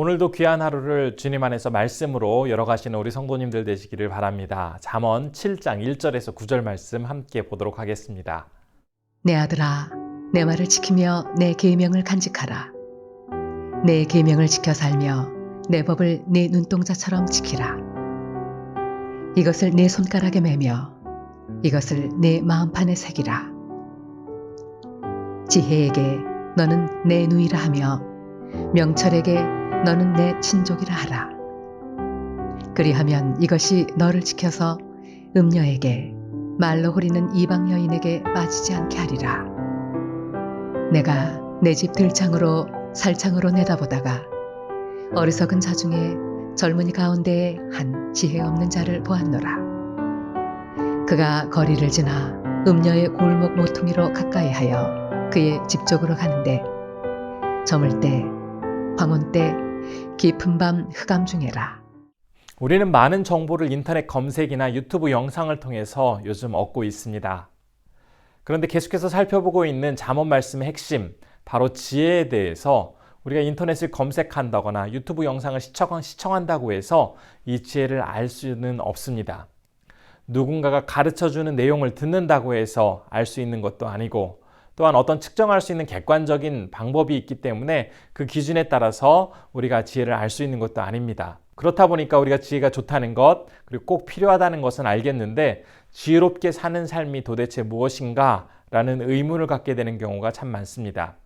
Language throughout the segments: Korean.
오늘도 귀한 하루를 주님 안에서 말씀으로 열어가시는 우리 성도님들 되시기를 바랍니다. 잠언 7장 1절에서 9절 말씀 함께 보도록 하겠습니다. 내 아들아, 내 말을 지키며 내 계명을 간직하라. 내 계명을 지켜 살며 내 법을 네 눈동자처럼 지키라. 이것을 네 손가락에 매며 이것을 네 마음판에 새기라. 지혜에게 너는 내 누이라 하며 명철에게 너는 내 친족이라 하라. 그리하면 이것이 너를 지켜서 음녀에게 말로 호리는 이방 여인에게 빠지지 않게 하리라. 내가 내 집 들창으로 살창으로 내다보다가 어리석은 자 중에 젊은이 가운데에 한 지혜 없는 자를 보았노라. 그가 거리를 지나 음녀의 골목 모퉁이로 가까이하여 그의 집 쪽으로 가는데 저물 때 황혼 때 깊은 밤 흑암 중에라. 우리는 많은 정보를 인터넷 검색이나 유튜브 영상을 통해서 요즘 얻고 있습니다. 그런데 계속해서 살펴보고 있는 잠언 말씀의 핵심, 바로 지혜에 대해서 우리가 인터넷을 검색한다거나 유튜브 영상을 시청한다고 해서 이 지혜를 알 수는 없습니다. 누군가가 가르쳐주는 내용을 듣는다고 해서 알 수 있는 것도 아니고, 또한 어떤 측정할 수 있는 객관적인 방법이 있기 때문에 그 기준에 따라서 우리가 지혜를 알 수 있는 것도 아닙니다. 그렇다 보니까 우리가 지혜가 좋다는 것, 그리고 꼭 필요하다는 것은 알겠는데 지혜롭게 사는 삶이 도대체 무엇인가 라는 의문을 갖게 되는 경우가 참 많습니다.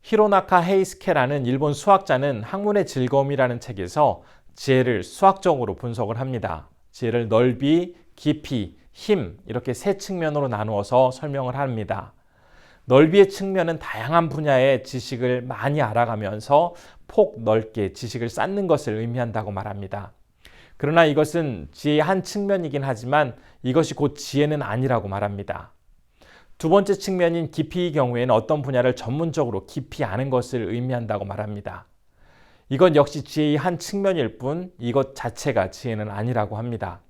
히로나카 헤이스케라는 일본 수학자는 학문의 즐거움이라는 책에서 지혜를 수학적으로 분석을 합니다. 지혜를 넓이, 깊이, 힘 이렇게 세 측면으로 나누어서 설명을 합니다. 넓이의 측면은 다양한 분야의 지식을 많이 알아가면서 폭 넓게 지식을 쌓는 것을 의미한다고 말합니다. 그러나 이것은 지혜의 한 측면이긴 하지만 이것이 곧 지혜는 아니라고 말합니다. 두 번째 측면인 깊이의 경우에는 어떤 분야를 전문적으로 깊이 아는 것을 의미한다고 말합니다. 이건 역시 지혜의 한 측면일 뿐 이것 자체가 지혜는 아니라고 합니다.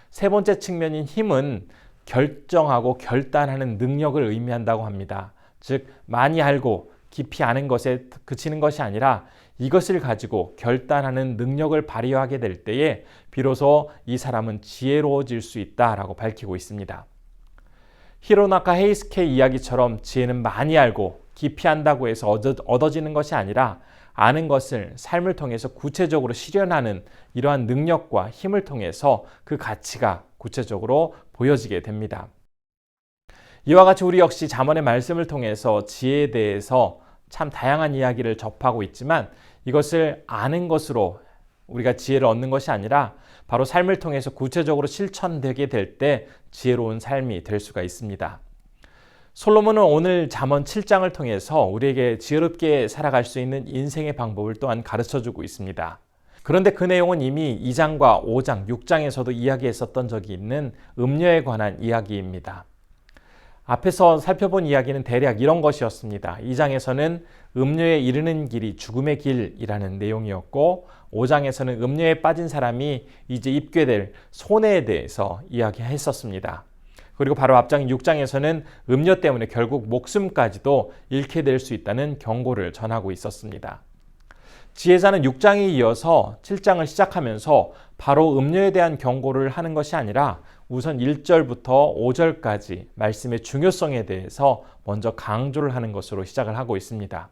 세 번째 측면인 힘은 결정하고 결단하는 능력을 의미한다고 합니다. 즉 많이 알고 깊이 아는 것에 그치는 것이 아니라 이것을 가지고 결단하는 능력을 발휘하게 될 때에 비로소 이 사람은 지혜로워질 수 있다라고 밝히고 있습니다. 히로나카 헤이스케 이야기처럼 지혜는 많이 알고 깊이 안다고 해서 얻어지는 것이 아니라 아는 것을 삶을 통해서 구체적으로 실현하는 이러한 능력과 힘을 통해서 그 가치가 구체적으로 보여지게 됩니다. 이와 같이 우리 역시 잠언의 말씀을 통해서 지혜에 대해서 참 다양한 이야기를 접하고 있지만 이것을 아는 것으로 우리가 지혜를 얻는 것이 아니라 바로 삶을 통해서 구체적으로 실천되게 될 때 지혜로운 삶이 될 수가 있습니다. 솔로몬은 오늘 잠언 7장을 통해서 우리에게 지혜롭게 살아갈 수 있는 인생의 방법을 또한 가르쳐주고 있습니다. 그런데 그 내용은 이미 2장과 5장, 6장에서도 이야기했었던 적이 있는 음녀에 관한 이야기입니다. 앞에서 살펴본 이야기는 대략 이런 것이었습니다. 2장에서는 음녀에 이르는 길이 죽음의 길이라는 내용이었고 5장에서는 음녀에 빠진 사람이 이제 입게 될 손해에 대해서 이야기했었습니다. 그리고 바로 앞장 6장에서는 음녀 때문에 결국 목숨까지도 잃게 될 수 있다는 경고를 전하고 있었습니다. 지혜자는 6장에 이어서 7장을 시작하면서 바로 음녀에 대한 경고를 하는 것이 아니라 우선 1절부터 5절까지 말씀의 중요성에 대해서 먼저 강조를 하는 것으로 시작을 하고 있습니다.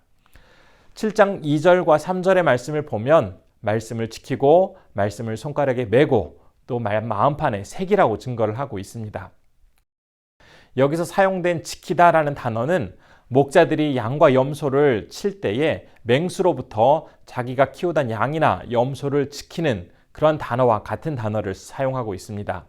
7장 2절과 3절의 말씀을 보면 말씀을 지키고 말씀을 손가락에 메고 또 마음판에 새기라고 증거를 하고 있습니다. 여기서 사용된 지키다라는 단어는 목자들이 양과 염소를 칠 때에 맹수로부터 자기가 키우던 양이나 염소를 지키는 그런 단어와 같은 단어를 사용하고 있습니다.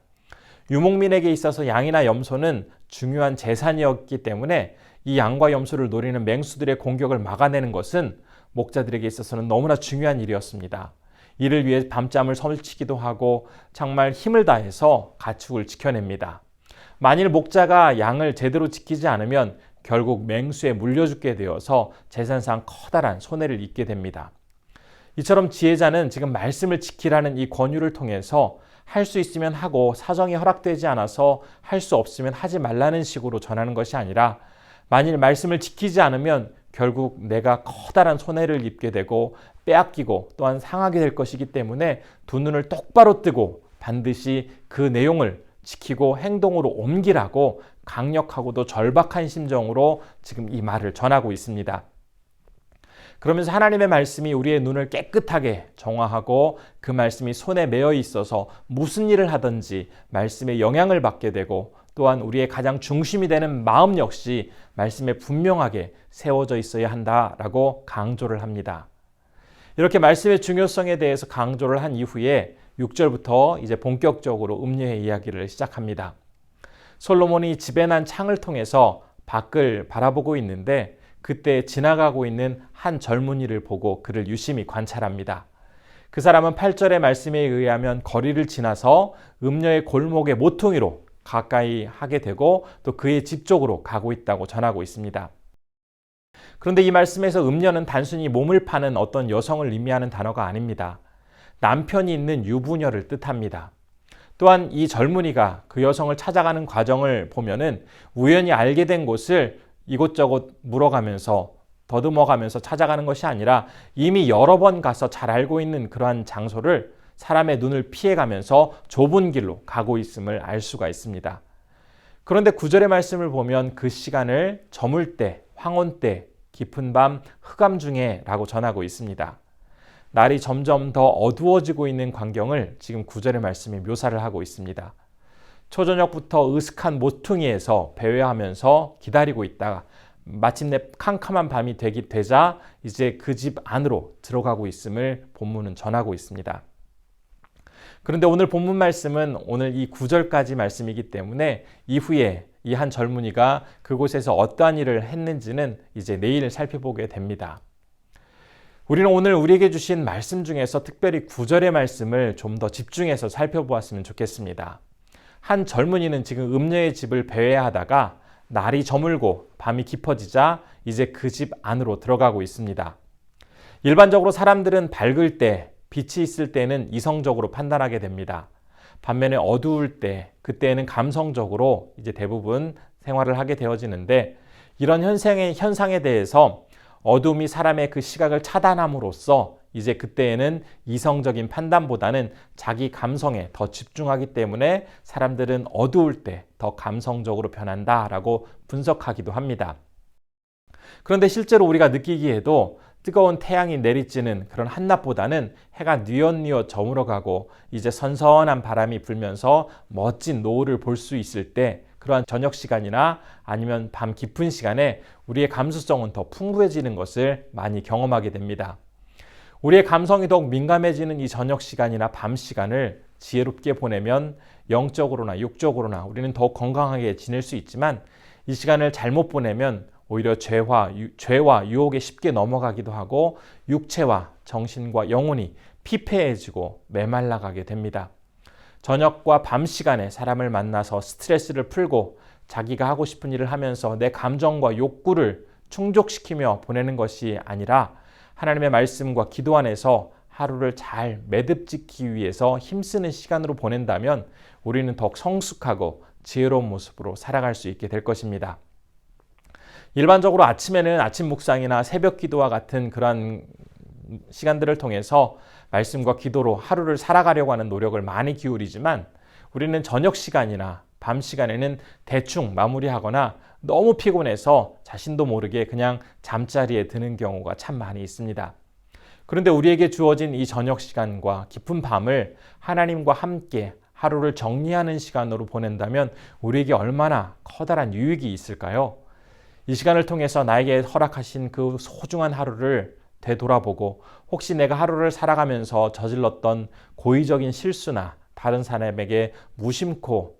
유목민에게 있어서 양이나 염소는 중요한 재산이었기 때문에 이 양과 염소를 노리는 맹수들의 공격을 막아내는 것은 목자들에게 있어서는 너무나 중요한 일이었습니다. 이를 위해 밤잠을 설치기도 하고 정말 힘을 다해서 가축을 지켜냅니다. 만일 목자가 양을 제대로 지키지 않으면 결국 맹수에 물려 죽게 되어서 재산상 커다란 손해를 입게 됩니다. 이처럼 지혜자는 지금 말씀을 지키라는 이 권유를 통해서 할 수 있으면 하고 사정이 허락되지 않아서 할 수 없으면 하지 말라는 식으로 전하는 것이 아니라 만일 말씀을 지키지 않으면 결국 내가 커다란 손해를 입게 되고 빼앗기고 또한 상하게 될 것이기 때문에 두 눈을 똑바로 뜨고 반드시 그 내용을 지키고 행동으로 옮기라고 강력하고도 절박한 심정으로 지금 이 말을 전하고 있습니다. 그러면서 하나님의 말씀이 우리의 눈을 깨끗하게 정화하고 그 말씀이 손에 매여 있어서 무슨 일을 하든지 말씀의 영향을 받게 되고 또한 우리의 가장 중심이 되는 마음 역시 말씀에 분명하게 세워져 있어야 한다라고 강조를 합니다. 이렇게 말씀의 중요성에 대해서 강조를 한 이후에 6절부터 이제 본격적으로 음료의 이야기를 시작합니다. 솔로몬이 집에 난 창을 통해서 밖을 바라보고 있는데 그때 지나가고 있는 한 젊은이를 보고 그를 유심히 관찰합니다. 그 사람은 8절의 말씀에 의하면 거리를 지나서 음녀의 골목의 모퉁이로 가까이 하게 되고 또 그의 집 쪽으로 가고 있다고 전하고 있습니다. 그런데 이 말씀에서 음녀는 단순히 몸을 파는 어떤 여성을 의미하는 단어가 아닙니다. 남편이 있는 유부녀를 뜻합니다. 또한 이 젊은이가 그 여성을 찾아가는 과정을 보면은 우연히 알게 된 곳을 이곳저곳 물어가면서 더듬어가면서 찾아가는 것이 아니라 이미 여러 번 가서 잘 알고 있는 그러한 장소를 사람의 눈을 피해가면서 좁은 길로 가고 있음을 알 수가 있습니다. 그런데 9절의 말씀을 보면 그 시간을 저물 때, 황혼 때, 깊은 밤, 흑암 중에 라고 전하고 있습니다. 날이 점점 더 어두워지고 있는 광경을 지금 9절의 말씀이 묘사를 하고 있습니다. 초저녁부터 으슥한 모퉁이에서 배회하면서 기다리고 있다가 마침내 캄캄한 밤이 되자 이제 그 집 안으로 들어가고 있음을 본문은 전하고 있습니다. 그런데 오늘 본문 말씀은 오늘 이 9절까지 말씀이기 때문에 이후에 이 한 젊은이가 그곳에서 어떠한 일을 했는지는 이제 내일 살펴보게 됩니다. 우리는 오늘 우리에게 주신 말씀 중에서 특별히 9절의 말씀을 좀 더 집중해서 살펴보았으면 좋겠습니다. 한 젊은이는 지금 음녀의 집을 배회하다가 날이 저물고 밤이 깊어지자 이제 그 집 안으로 들어가고 있습니다. 일반적으로 사람들은 밝을 때, 빛이 있을 때는 이성적으로 판단하게 됩니다. 반면에 어두울 때, 그때는 감성적으로 이제 대부분 생활을 하게 되어지는데 이런 현상에 대해서 어둠이 사람의 그 시각을 차단함으로써 이제 그때에는 이성적인 판단보다는 자기 감성에 더 집중하기 때문에 사람들은 어두울 때 더 감성적으로 변한다라고 분석하기도 합니다. 그런데 실제로 우리가 느끼기에도 뜨거운 태양이 내리쬐는 그런 한낮보다는 해가 뉘엿뉘엿 저물어가고 이제 선선한 바람이 불면서 멋진 노을을 볼 수 있을 때 그러한 저녁 시간이나 아니면 밤 깊은 시간에 우리의 감수성은 더 풍부해지는 것을 많이 경험하게 됩니다. 우리의 감성이 더욱 민감해지는 이 저녁 시간이나 밤 시간을 지혜롭게 보내면 영적으로나 육적으로나 우리는 더욱 건강하게 지낼 수 있지만 이 시간을 잘못 보내면 오히려 죄와 유혹에 쉽게 넘어가기도 하고 육체와 정신과 영혼이 피폐해지고 메말라가게 됩니다. 저녁과 밤 시간에 사람을 만나서 스트레스를 풀고 자기가 하고 싶은 일을 하면서 내 감정과 욕구를 충족시키며 보내는 것이 아니라 하나님의 말씀과 기도 안에서 하루를 잘 매듭짓기 위해서 힘쓰는 시간으로 보낸다면 우리는 더욱 성숙하고 지혜로운 모습으로 살아갈 수 있게 될 것입니다. 일반적으로 아침에는 아침 묵상이나 새벽 기도와 같은 그러한 시간들을 통해서 말씀과 기도로 하루를 살아가려고 하는 노력을 많이 기울이지만 우리는 저녁 시간이나 밤 시간에는 대충 마무리하거나 너무 피곤해서 자신도 모르게 그냥 잠자리에 드는 경우가 참 많이 있습니다. 그런데 우리에게 주어진 이 저녁 시간과 깊은 밤을 하나님과 함께 하루를 정리하는 시간으로 보낸다면 우리에게 얼마나 커다란 유익이 있을까요? 이 시간을 통해서 나에게 허락하신 그 소중한 하루를 되돌아보고 혹시 내가 하루를 살아가면서 저질렀던 고의적인 실수나 다른 사람에게 무심코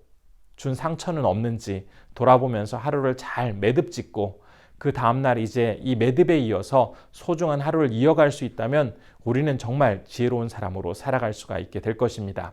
준 상처는 없는지 돌아보면서 하루를 잘 매듭짓고 그 다음날 이제 이 매듭에 이어서 소중한 하루를 이어갈 수 있다면 우리는 정말 지혜로운 사람으로 살아갈 수가 있게 될 것입니다.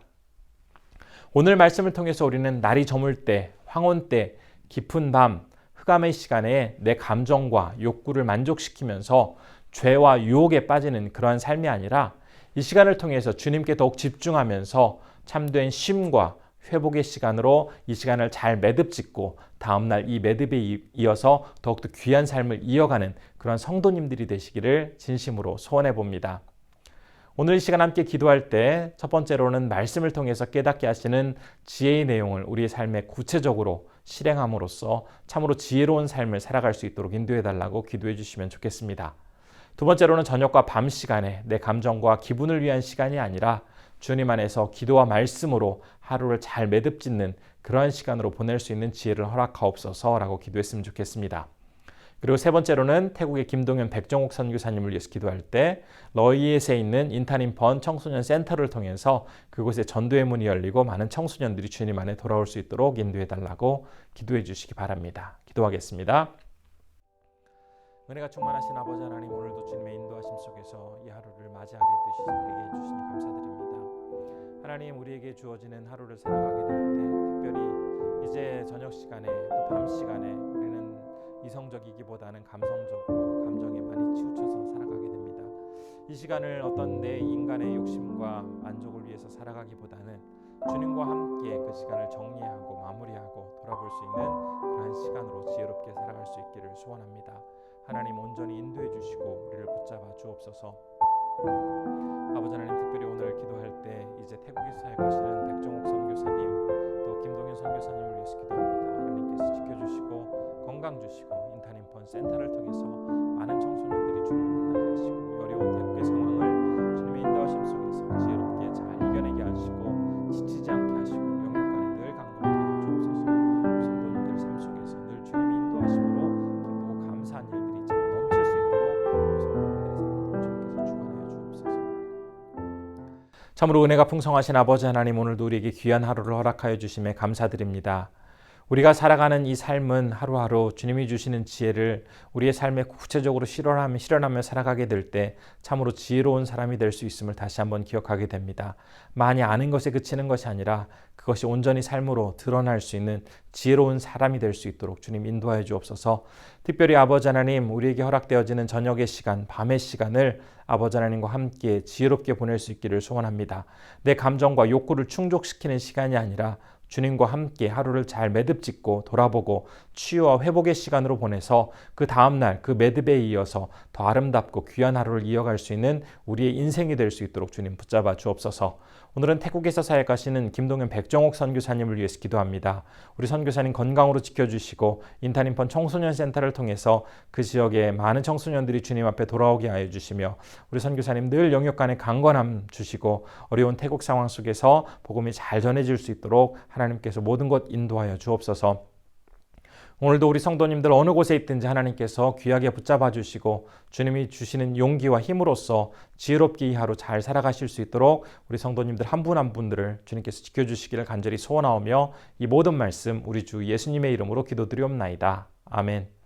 오늘 말씀을 통해서 우리는 날이 저물 때, 황혼 때, 깊은 밤, 흑암의 시간에 내 감정과 욕구를 만족시키면서 죄와 유혹에 빠지는 그러한 삶이 아니라 이 시간을 통해서 주님께 더욱 집중하면서 참된 쉼과 회복의 시간으로 이 시간을 잘 매듭 짓고 다음날 이 매듭에 이어서 더욱더 귀한 삶을 이어가는 그런 성도님들이 되시기를 진심으로 소원해 봅니다. 오늘 이 시간 함께 기도할 때 첫 번째로는 말씀을 통해서 깨닫게 하시는 지혜의 내용을 우리의 삶에 구체적으로 실행함으로써 참으로 지혜로운 삶을 살아갈 수 있도록 인도해 달라고 기도해 주시면 좋겠습니다. 두 번째로는 저녁과 밤 시간에 내 감정과 기분을 위한 시간이 아니라 주님 안에서 기도와 말씀으로 하루를 잘 매듭 짓는 그러한 시간으로 보낼 수 있는 지혜를 허락하옵소서라고 기도했으면 좋겠습니다. 그리고 세 번째로는 태국의 김동현 백정옥 선교사님을 위해서 기도할 때 러이엣에 있는 인타님펀 청소년 센터를 통해서 그곳에 전도의 문이 열리고 많은 청소년들이 주님 안에 돌아올 수 있도록 인도해 달라고 기도해 주시기 바랍니다. 기도하겠습니다. 은혜가 충만하신 아버지 하나님, 오늘도 주님의 인도하심 속에서 이 하루를 맞이하게 되게 해주시니 감사드립니다. 하나님, 우리에게 주어지는 하루를 살아가게 될 때 특별히 이제 저녁 시간에 또 밤 시간에 우리는 이성적이기보다는 감성적으로 감정에 많이 치우쳐서 살아가게 됩니다. 이 시간을 어떤 내 인간의 욕심과 만족을 위해서 살아가기보다는 주님과 함께 그 시간을 정리하고 마무리하고 돌아볼 수 있는 그러한 시간으로 지혜롭게 살아갈 수 있기를 소원합니다. 하나님, 온전히 인도해 주시고 우리를 붙잡아 주옵소서. 아버지 하나님, 특별히 오늘 기도할 때 이제 태국에서 사역하시는 백정옥 선교사님 또 김동현 선교사님을 위해서 기도합니다. 하나님께서 지켜주시고 건강 주시고 인타님펀 센터를 통해서 많은 청소년들이 주님 만나게 하시고 이 어려운 태국의 상황을 주님의 인도하심 속에서 지혜롭게 잘 이겨내게 하시고 지치지 않게 하시고 영역간에 늘 강건케 하여 주옵소서. 우리 성도님들 삶 속에서 늘 주님의 인도하심으로 기쁘고 감사한 일들이 참 넘칠 수 있도록 우리 성도님들의 삶도 주님께서 주관하여 주옵소서. 참으로 은혜가 풍성하신 아버지 하나님, 오늘도 우리에게 귀한 하루를 허락하여 주심에 감사드립니다. 우리가 살아가는 이 삶은 하루하루 주님이 주시는 지혜를 우리의 삶에 구체적으로 실현하며 살아가게 될 때 참으로 지혜로운 사람이 될 수 있음을 다시 한번 기억하게 됩니다. 많이 아는 것에 그치는 것이 아니라 그것이 온전히 삶으로 드러날 수 있는 지혜로운 사람이 될 수 있도록 주님 인도하여 주옵소서. 특별히 아버지 하나님, 우리에게 허락되어지는 저녁의 시간, 밤의 시간을 아버지 하나님과 함께 지혜롭게 보낼 수 있기를 소원합니다. 내 감정과 욕구를 충족시키는 시간이 아니라 주님과 함께 하루를 잘 매듭 짓고 돌아보고 치유와 회복의 시간으로 보내서 그 다음날 그 매듭에 이어서 더 아름답고 귀한 하루를 이어갈 수 있는 우리의 인생이 될 수 있도록 주님 붙잡아 주옵소서. 오늘은 태국에서 사역하시는 김동현 백정옥 선교사님을 위해서 기도합니다. 우리 선교사님 건강으로 지켜주시고 인타님펀 청소년 센터를 통해서 그 지역에 많은 청소년들이 주님 앞에 돌아오게 하여 주시며 우리 선교사님 늘 영역간에 강건함 주시고 어려운 태국 상황 속에서 복음이 잘 전해질 수 있도록 하나님께서 모든 것 인도하여 주옵소서. 오늘도 우리 성도님들 어느 곳에 있든지 하나님께서 귀하게 붙잡아 주시고 주님이 주시는 용기와 힘으로써 지혜롭게 이 하루 잘 살아가실 수 있도록 우리 성도님들 한 분 한 분들을 주님께서 지켜주시기를 간절히 소원하오며 이 모든 말씀 우리 주 예수님의 이름으로 기도드리옵나이다. 아멘.